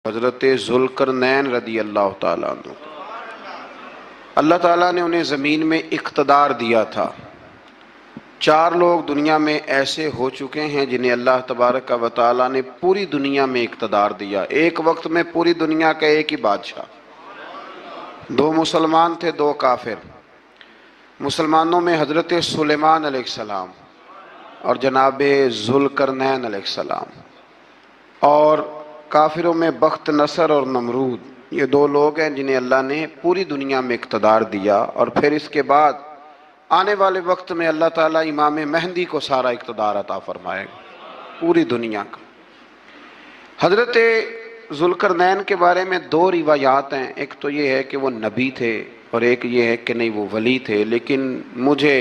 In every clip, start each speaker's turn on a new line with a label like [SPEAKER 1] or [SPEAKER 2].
[SPEAKER 1] حضرت ذوالقرنین رضی اللہ تعالیٰ عنہ، اللہ تعالیٰ نے انہیں زمین میں اقتدار دیا تھا۔ 4 لوگ دنیا میں ایسے ہو چکے ہیں جنہیں اللہ تبارک و تعالیٰ نے پوری دنیا میں اقتدار دیا، ایک وقت میں پوری دنیا کا ایک ہی بادشاہ۔ 2 مسلمان تھے، 2 کافر۔ مسلمانوں میں حضرت سلیمان علیہ السلام اور جناب ذوالقرنین علیہ السلام، اور کافروں میں بخت نصر اور نمرود۔ یہ 2 لوگ ہیں جنہیں اللہ نے پوری دنیا میں اقتدار دیا، اور پھر اس کے بعد آنے والے وقت میں اللہ تعالیٰ امام مہدی کو سارا اقتدار عطا فرمائے گا، پوری دنیا کا۔ حضرت ذوالقرنین کے بارے میں 2 روایات ہیں، ایک تو یہ ہے کہ وہ نبی تھے اور ایک یہ ہے کہ نہیں وہ ولی تھے، لیکن مجھے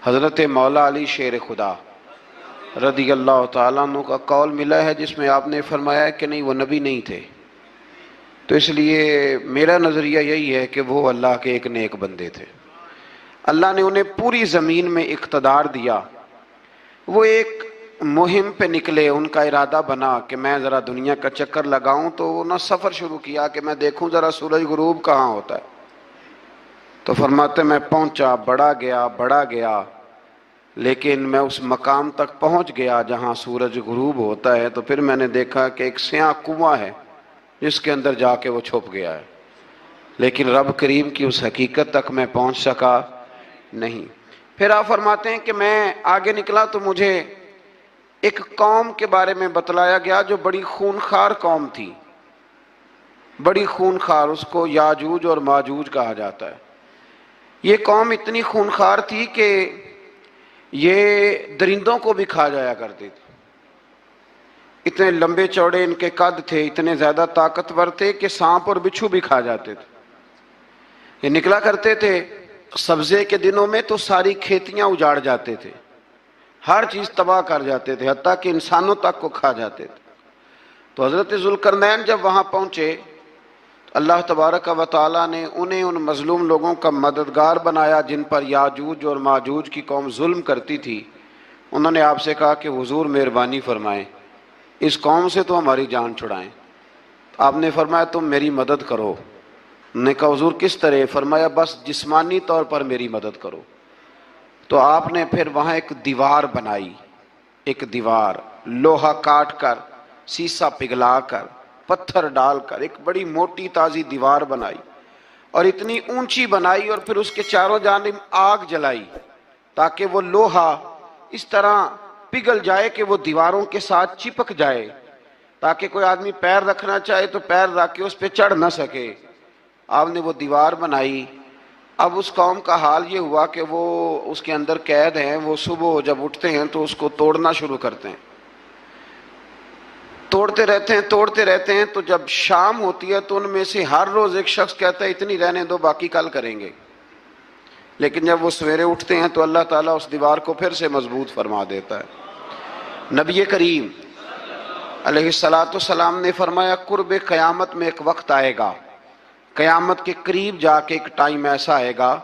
[SPEAKER 1] حضرت مولا علی شیر خدا رضی اللہ تعالیٰ عنہ کا قول ملا ہے جس میں آپ نے فرمایا کہ نہیں وہ نبی نہیں تھے، تو اس لیے میرا نظریہ یہی ہے کہ وہ اللہ کے ایک نیک بندے تھے۔ اللہ نے انہیں پوری زمین میں اقتدار دیا۔ وہ ایک مہم پہ نکلے، ان کا ارادہ بنا کہ میں ذرا دنیا کا چکر لگاؤں، تو انہوں نے سفر شروع کیا کہ میں دیکھوں ذرا سورج غروب کہاں ہوتا ہے۔ تو فرماتے میں پہنچا، بڑا گیا، لیکن میں اس مقام تک پہنچ گیا جہاں سورج غروب ہوتا ہے، تو پھر میں نے دیکھا کہ ایک سیاہ کنواں ہے جس کے اندر جا کے وہ چھپ گیا ہے، لیکن رب کریم کی اس حقیقت تک میں پہنچ سکا نہیں۔ پھر آپ فرماتے ہیں کہ میں آگے نکلا تو مجھے ایک قوم کے بارے میں بتلایا گیا جو بڑی خونخوار قوم تھی، بڑی خونخوار، اس کو یاجوج اور ماجوج کہا جاتا ہے۔ یہ قوم اتنی خونخوار تھی کہ یہ درندوں کو بھی کھا جایا کرتی تھی، اتنے لمبے چوڑے ان کے قد تھے، اتنے زیادہ طاقتور تھے کہ سانپ اور بچھو بھی کھا جاتے تھے۔ یہ نکلا کرتے تھے سبزے کے دنوں میں تو ساری کھیتیاں اجاڑ جاتے تھے، ہر چیز تباہ کر جاتے تھے، حتیٰ کہ انسانوں تک کو کھا جاتے تھے۔ تو حضرت ذوالقرنین جب وہاں پہنچے، اللہ تبارک و تعالیٰ نے انہیں ان مظلوم لوگوں کا مددگار بنایا جن پر یاجوج اور ماجوج کی قوم ظلم کرتی تھی۔ انہوں نے آپ سے کہا کہ حضور مہربانی فرمائیں، اس قوم سے تو ہماری جان چھڑائیں۔ آپ نے فرمایا تم میری مدد کرو۔ انہوں نے کہا حضور کس طرح؟ فرمایا بس جسمانی طور پر میری مدد کرو۔ تو آپ نے پھر وہاں ایک دیوار بنائی، ایک دیوار، لوہا کاٹ کر، سیسا پگھلا کر، پتھر ڈال کر ایک بڑی موٹی تازی دیوار بنائی، اور اتنی اونچی بنائی، اور پھر اس کے چاروں جانب آگ جلائی تاکہ وہ لوہا اس طرح پگھل جائے کہ وہ دیواروں کے ساتھ چپک جائے، تاکہ کوئی آدمی پیر رکھنا چاہے تو پیر رکھ کے اس پہ چڑھ نہ سکے۔ آپ نے وہ دیوار بنائی۔ اب اس قوم کا حال یہ ہوا کہ وہ اس کے اندر قید ہیں، وہ صبح جب اٹھتے ہیں تو اس کو توڑنا شروع کرتے ہیں، توڑتے رہتے ہیں، تو جب شام ہوتی ہے تو ان میں سے ہر روز ایک شخص کہتا ہے اتنی رہنے دو، باقی کل کریں گے۔ لیکن جب وہ سویرے اٹھتے ہیں تو اللہ تعالیٰ اس دیوار کو پھر سے مضبوط فرما دیتا ہے۔ نبی کریم علیہ السلام نے فرمایا قرب قیامت میں ایک وقت آئے گا، قیامت کے قریب جا کے ایک ٹائم ایسا آئے گا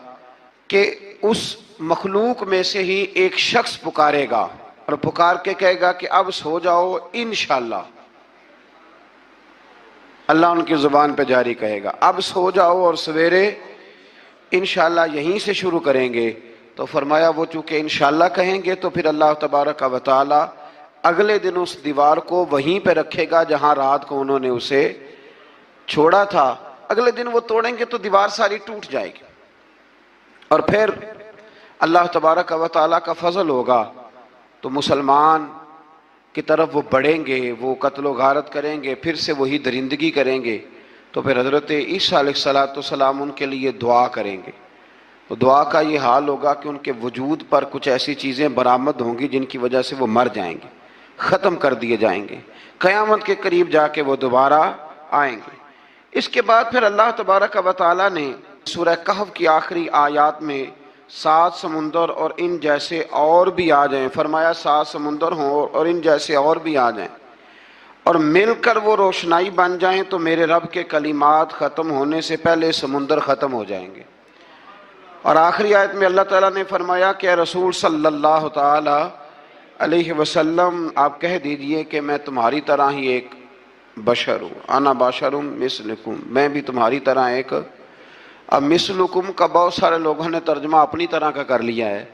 [SPEAKER 1] کہ اس مخلوق میں سے ہی ایک شخص پکارے گا، اور پکار کے کہے گا کہ اب سو جاؤ انشاءاللہ۔ اللہ ان کی زبان پہ جاری کہے گا اب سو جاؤ، اور سویرے انشاءاللہ یہیں سے شروع کریں گے۔ تو فرمایا وہ چونکہ انشاءاللہ کہیں گے تو پھر اللہ تبارک و تعالی اگلے دن اس دیوار کو وہیں پہ رکھے گا جہاں رات کو انہوں نے اسے چھوڑا تھا۔ اگلے دن وہ توڑیں گے تو دیوار ساری ٹوٹ جائے گی، اور پھر اللہ تبارک و تعالیٰ کا فضل ہوگا تو مسلمان کی طرف وہ بڑھیں گے، وہ قتل و غارت کریں گے، پھر سے وہی درندگی کریں گے، تو پھر حضرت عیسیٰ علیہ السلام ان کے لیے دعا کریں گے۔ تو دعا کا یہ حال ہوگا کہ ان کے وجود پر کچھ ایسی چیزیں برآمد ہوں گی جن کی وجہ سے وہ مر جائیں گے، ختم کر دیے جائیں گے، قیامت کے قریب جا کے وہ دوبارہ آئیں گے۔ اس کے بعد پھر اللہ تبارک و تعالیٰ نے سورہ کہف کی آخری آیات میں 7 سمندر اور ان جیسے اور بھی آ جائیں، فرمایا 7 سمندر ہوں اور ان جیسے اور بھی آ جائیں، اور مل کر وہ روشنائی بن جائیں تو میرے رب کے کلمات ختم ہونے سے پہلے سمندر ختم ہو جائیں گے۔ اور آخری آیت میں اللہ تعالیٰ نے فرمایا کہ اے رسول صلی اللہ تعالی علیہ وسلم آپ کہہ دیجئے کہ میں تمہاری طرح ہی ایک بشر انا بشر مثلکم، میں بھی تمہاری طرح ایک۔ اب مثلکم کا بہت سارے لوگوں نے ترجمہ اپنی طرح کا کر لیا ہے،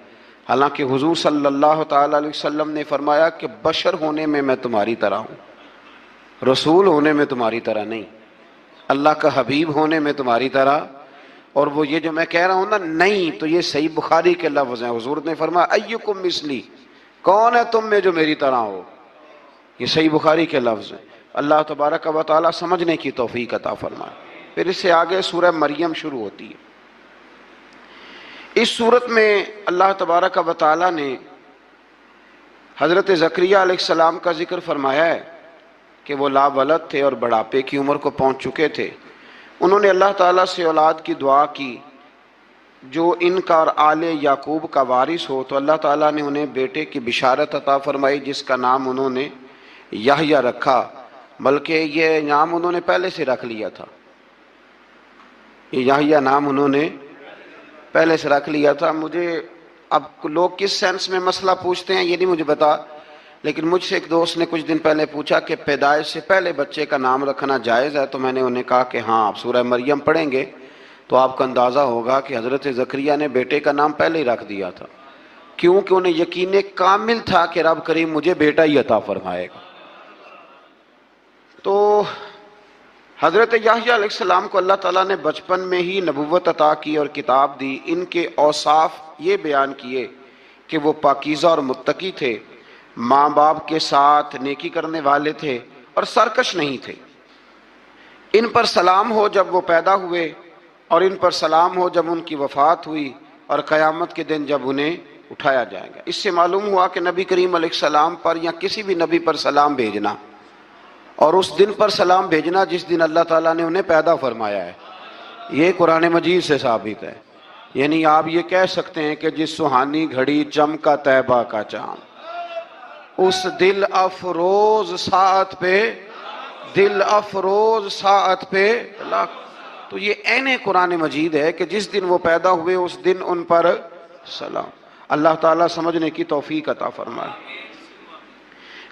[SPEAKER 1] حالانکہ حضور صلی اللہ تعالی علیہ وسلم نے فرمایا کہ بشر ہونے میں میں تمہاری طرح ہوں، رسول ہونے میں تمہاری طرح نہیں، اللہ کا حبیب ہونے میں تمہاری طرح۔ اور وہ یہ جو میں کہہ رہا ہوں نا نہیں، تو یہ صحیح بخاری کے لفظ ہیں، حضور نے فرمایا ایکم مثلی، کون ہے تم میں جو میری طرح ہو، یہ صحیح بخاری کے لفظ ہیں۔ اللہ تبارک و تعالی سمجھنے کی توفیق عطا فرمائے۔ پھر اس سے آگے سورہ مریم شروع ہوتی ہے۔ اس صورت میں اللہ تبارک و تعالی نے حضرت زکریا علیہ السلام کا ذکر فرمایا ہے کہ وہ لا ولد تھے اور بڑھاپے کی عمر کو پہنچ چکے تھے۔ انہوں نے اللہ تعالیٰ سے اولاد کی دعا کی جو ان کا اور آل یعقوب کا وارث ہو، تو اللہ تعالیٰ نے انہیں بیٹے کی بشارت عطا فرمائی جس کا نام انہوں نے یحییٰ رکھا، بلکہ یہ نام انہوں نے پہلے سے رکھ لیا تھا، یہ یحییٰ نام انہوں نے پہلے سے رکھ لیا تھا۔ مجھے اب لوگ کس سینس میں مسئلہ پوچھتے ہیں یہ نہیں مجھے بتا، لیکن مجھ سے ایک دوست نے کچھ دن پہلے پوچھا کہ پیدائش سے پہلے بچے کا نام رکھنا جائز ہے، تو میں نے انہیں کہا کہ ہاں، آپ سورہ مریم پڑھیں گے تو آپ کا اندازہ ہوگا کہ حضرت زکریا نے بیٹے کا نام پہلے ہی رکھ دیا تھا، کیونکہ انہیں یقین کامل تھا کہ رب کریم مجھے بیٹا ہی عطا فرمائے گا۔ تو حضرت یحییٰ علیہ السلام کو اللہ تعالیٰ نے بچپن میں ہی نبوت عطا کی اور کتاب دی۔ ان کے اوصاف یہ بیان کیے کہ وہ پاکیزہ اور متقی تھے، ماں باپ کے ساتھ نیکی کرنے والے تھے اور سرکش نہیں تھے۔ ان پر سلام ہو جب وہ پیدا ہوئے، اور ان پر سلام ہو جب ان کی وفات ہوئی، اور قیامت کے دن جب انہیں اٹھایا جائے گا۔ اس سے معلوم ہوا کہ نبی کریم علیہ السلام پر یا کسی بھی نبی پر سلام بھیجنا اور اس دن پر سلام بھیجنا جس دن اللہ تعالیٰ نے انہیں پیدا فرمایا ہے، یہ قرآن مجید سے ثابت ہے۔ یعنی آپ یہ کہہ سکتے ہیں کہ جس سہانی گھڑی چمکا طیبہ کا چاند، اس دل افروز ساعت پہ، دل افروز ساعت پہ تو یہ عین قرآن مجید ہے کہ جس دن وہ پیدا ہوئے اس دن ان پر سلام۔ اللہ تعالیٰ سمجھنے کی توفیق عطا فرمائے۔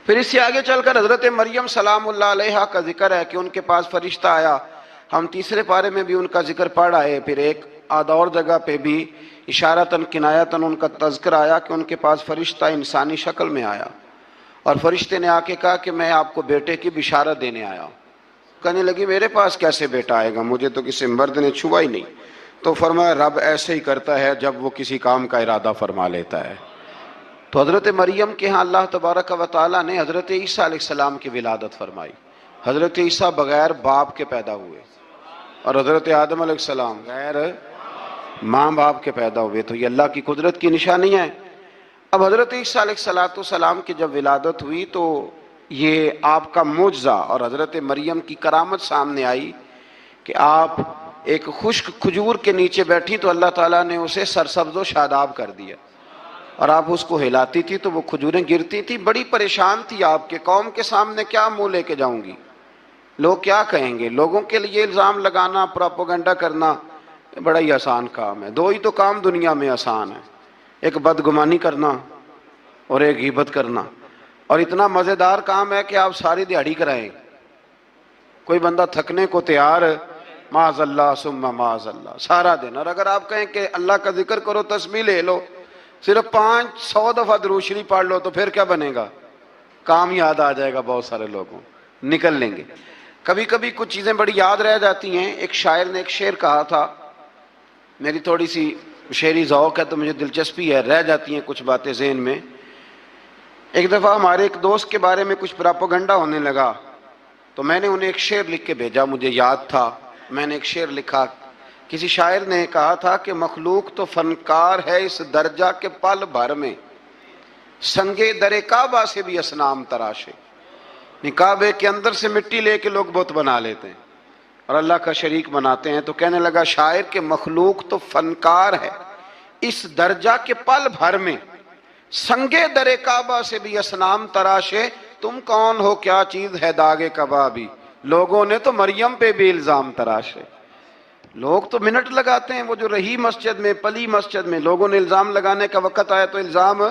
[SPEAKER 1] پھر اس سے آگے چل کر حضرت مریم سلام اللہ علیہا کا ذکر ہے کہ ان کے پاس فرشتہ آیا۔ ہم تیسرے پارے میں بھی ان کا ذکر پڑھ آئے، پھر ایک آدھ اور جگہ پہ بھی اشارتاً کنایتاً ان کا تذکر آیا کہ ان کے پاس فرشتہ انسانی شکل میں آیا، اور فرشتے نے آ کے کہا کہ میں آپ کو بیٹے کی بشارت دینے آیا ہوں۔ کہنے لگی میرے پاس کیسے بیٹا آئے گا، مجھے تو کسی مرد نے چھوا ہی نہیں۔ تو فرمایا رب ایسے ہی کرتا ہے جب وہ کسی کام کا ارادہ فرما لیتا ہے۔ تو حضرت مریم کے ہاں اللہ تبارک و تعالیٰ نے حضرت عیسیٰ علیہ السلام کی ولادت فرمائی۔ حضرت عیسیٰ بغیر باپ کے پیدا ہوئے، اور حضرت آدم علیہ السلام غیر ماں باپ کے پیدا ہوئے، تو یہ اللہ کی قدرت کی نشانی ہے۔ اب حضرت عیسیٰ علیہ السلام کی جب ولادت ہوئی تو یہ آپ کا معجزہ اور حضرت مریم کی کرامت سامنے آئی کہ آپ ایک خشک کھجور کے نیچے بیٹھی تو اللہ تعالیٰ نے اسے سرسبز و شاداب کر دیا، اور آپ اس کو ہلاتی تھی تو وہ کھجوریں گرتی تھی۔ بڑی پریشان تھی آپ کے قوم کے سامنے کیا منہ لے کے جاؤں گی، لوگ کیا کہیں گے۔ لوگوں کے لیے الزام لگانا، پروپیگنڈا کرنا بڑا ہی آسان کام ہے۔ دو ہی تو کام دنیا میں آسان ہے، ایک بدگمانی کرنا اور ایک غیبت کرنا، اور اتنا مزیدار کام ہے کہ آپ ساری دیہڑی کرائیں، کوئی بندہ تھکنے کو تیار، معاذ اللہ ثم معاذ اللہ سارا دن۔ اور اگر آپ کہیں کہ اللہ کا ذکر کرو، تسبیح لے لو، صرف 500 دفعہ درود شریف پڑھ لو، تو پھر کیا بنے گا، کام یاد آ جائے گا، بہت سارے لوگوں نکل لیں گے۔ کبھی کبھی کچھ چیزیں بڑی یاد رہ جاتی ہیں۔ ایک شاعر نے ایک شعر کہا تھا، میری تھوڑی سی شعری ذوق ہے تو مجھے دلچسپی ہے، رہ جاتی ہیں کچھ باتیں ذہن میں۔ ایک دفعہ ہمارے ایک دوست کے بارے میں کچھ پراپیگنڈا ہونے لگا، تو میں نے انہیں ایک شعر لکھ کے بھیجا، مجھے یاد تھا، میں نے ایک شعر لکھا۔ کسی شاعر نے کہا تھا کہ مخلوق تو فنکار ہے اس درجہ کے پل بھر میں، سنگے در کعبہ سے بھی اصنام تراشے۔ کعبے کے اندر سے مٹی لے کے لوگ بت بنا لیتے ہیں اور اللہ کا شریک بناتے ہیں۔ تو کہنے لگا شاعر کہ مخلوق تو فنکار ہے اس درجہ کے پل بھر میں، سنگے در کعبہ سے بھی اصنام تراشے۔ تم کون ہو، کیا چیز ہے داغ کبابی، لوگوں نے تو مریم پہ بھی الزام تراشے۔ لوگ تو منٹ لگاتے ہیں، وہ جو رہی مسجد میں، پلی مسجد میں، لوگوں نے الزام لگانے کا وقت آیا تو الزام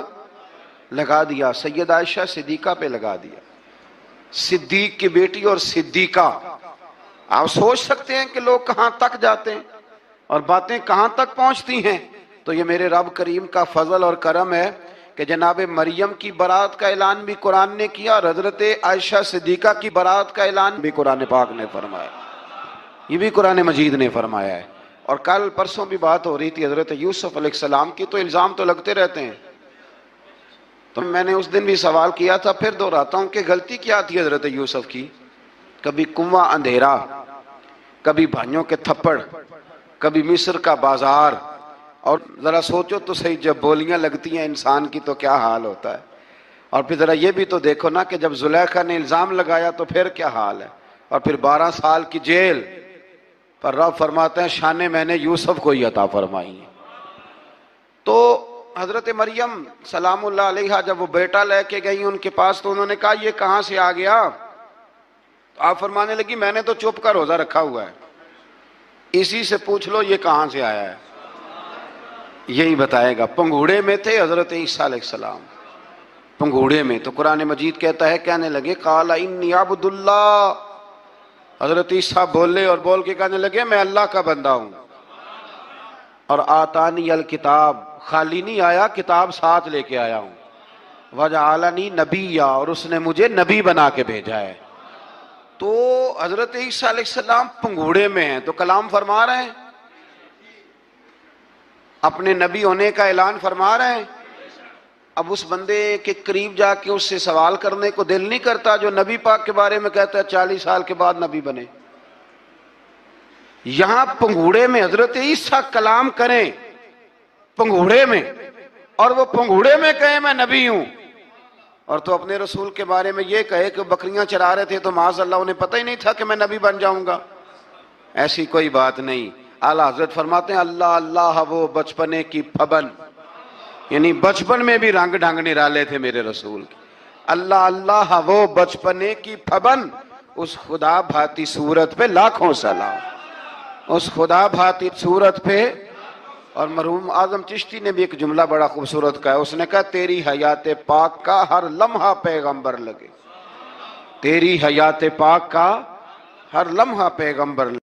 [SPEAKER 1] لگا دیا، سید عائشہ صدیقہ پہ لگا دیا۔ صدیق کی بیٹی اور صدیقہ. آپ سوچ سکتے ہیں کہ لوگ کہاں تک جاتے ہیں اور باتیں کہاں تک پہنچتی ہیں. تو یہ میرے رب کریم کا فضل اور کرم ہے کہ جناب مریم کی برات کا اعلان بھی قرآن نے کیا اور حضرت عائشہ صدیقہ کی برات کا اعلان بھی قرآن پاک نے فرمایا. یہ بھی قرآن مجید نے فرمایا ہے. اور کل پرسوں بھی بات ہو رہی تھی حضرت یوسف علیہ السلام کی، تو الزام تو لگتے رہتے ہیں. تو میں نے اس دن بھی سوال کیا تھا، پھر دہراتا ہوں کہ غلطی کیا تھی حضرت یوسف کی. کبھی کنواں اندھیرا، کبھی بھائیوں کے تھپڑ، کبھی مصر کا بازار. اور ذرا سوچو تو صحیح، جب بولیاں لگتی ہیں انسان کی تو کیا حال ہوتا ہے. اور پھر ذرا یہ بھی تو دیکھو نا کہ جب زلیخا نے الزام لگایا تو پھر کیا حال ہے. اور پھر 12 سال کی جیل پر رب فرماتے ہیں شانیں میں نے یوسف کو ہی عطا فرمائی ہیں. تو حضرت مریم سلام اللہ علیہا جب وہ بیٹا لے کے گئی ان کے پاس تو انہوں نے کہا یہ کہاں سے آ گیا. تو آپ فرمانے لگی میں نے تو چپ کر روزہ رکھا ہوا ہے، اسی سے پوچھ لو یہ کہاں سے آیا ہے. یہی بتائے گا. پنگوڑے میں تھے حضرت عیسیٰ علیہ السلام، پنگوڑے میں. تو قرآن مجید کہتا ہے کہنے لگے قال انی عبد اللہ. حضرت عیسیٰ بولے اور بول کے کہنے لگے میں اللہ کا بندہ ہوں. اور آتانی الکتاب، خالی نہیں آیا، کتاب ساتھ لے کے آیا ہوں. وجعلنی نبیا، اور اس نے مجھے نبی بنا کے بھیجا ہے. تو حضرت عیسیٰ علیہ السلام پنگوڑے میں ہیں تو کلام فرما رہے ہیں، اپنے نبی ہونے کا اعلان فرما رہے ہیں. اب اس بندے کے قریب جا کے اس سے سوال کرنے کو دل نہیں کرتا جو نبی پاک کے بارے میں کہتا ہے 40 سال کے بعد نبی بنے. یہاں پنگوڑے میں حضرت عیسیٰ کلام کریں، پنگوڑے میں، اور وہ پنگوڑے میں کہے میں نبی ہوں. اور تو اپنے رسول کے بارے میں یہ کہے کہ بکریاں چرا رہے تھے تو معاذ اللہ انہیں پتہ ہی نہیں تھا کہ میں نبی بن جاؤں گا. ایسی کوئی بات نہیں. اعلیٰ حضرت فرماتے ہیں اللہ اللہ وہ بچپنے کی پھبن، یعنی بچپن میں بھی رنگ ڈھنگ نرالے تھے میرے رسول کے. اللہ اللہ وہ بچپنے کی پھبن، اس خدا بھاتی صورت پہ لاکھوں سلام، اس خدا بھاتی صورت پہ. اور مرحوم اعظم چشتی نے بھی ایک جملہ بڑا خوبصورت کہا، اس نے کہا تیری حیات پاک کا ہر لمحہ پیغمبر لگے. تیری حیات پاک کا ہر لمحہ پیغمبر لگے.